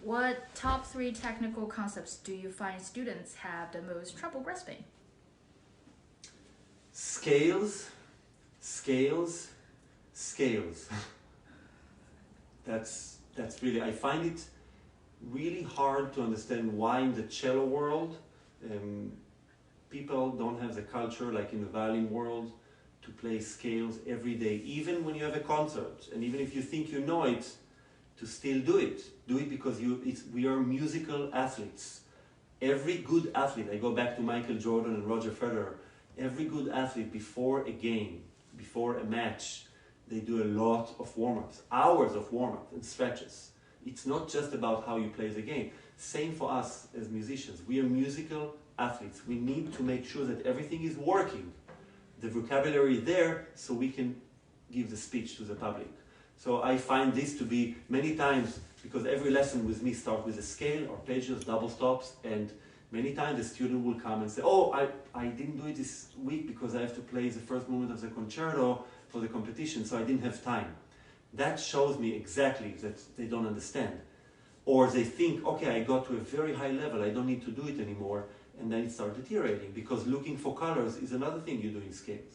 What top 3 technical concepts do you find students have the most trouble grasping? Scales, scales, scales. That's really, I find it really hard to understand why in the cello world people don't have the culture like in the violin world to play scales every day, even when you have a concert, and even if you think you know it, to still do it. Do it because we are musical athletes. Every good athlete, I go back to Michael Jordan and Roger Federer, every good athlete before a game, before a match, they do a lot of warm-ups, hours of warm-up and stretches. It's not just about how you play the game. Same for us as musicians. We are musical athletes. We need to make sure that everything is working. The vocabulary there so we can give the speech to the public. So I find this to be many times, because every lesson with me starts with a scale, arpeggios, double stops, and many times the student will come and say, oh, I didn't do it this week because I have to play the first movement of the concerto for the competition, so I didn't have time. That shows me exactly that they don't understand. Or they think, okay, I got to a very high level, I don't need to do it anymore, and then it starts deteriorating, because looking for colors is another thing you do in scales.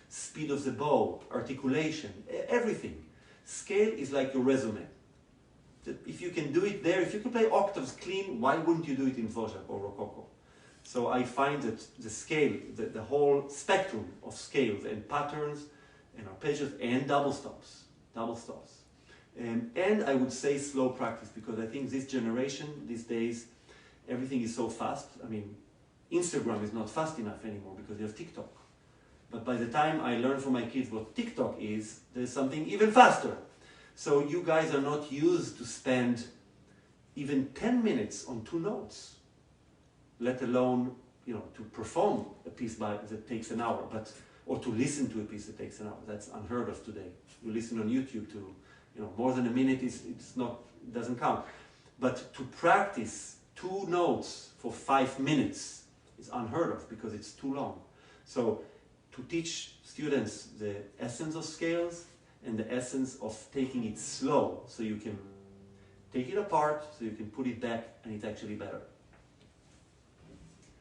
Speed of the bow, articulation, everything. Scale is like your resume. If you can do it there, if you can play octaves clean, why wouldn't you do it in Dvorak or Rococo? So I find that the scale, the whole spectrum of scales and patterns and arpeggios and double stops. And I would say slow practice, because I think this generation, these days, everything is so fast. I mean, Instagram is not fast enough anymore because you have TikTok. But by the time I learn from my kids what TikTok is, there's something even faster. So you guys are not used to spend even 10 minutes on 2 notes, let alone, to perform a piece that takes an hour, or to listen to a piece that takes an hour. That's unheard of today. You listen on YouTube to, more than a minute doesn't count. But to practice 2 notes for 5 minutes is unheard of because it's too long. So to teach students the essence of scales and the essence of taking it slow, so you can take it apart, so you can put it back, and it's actually better.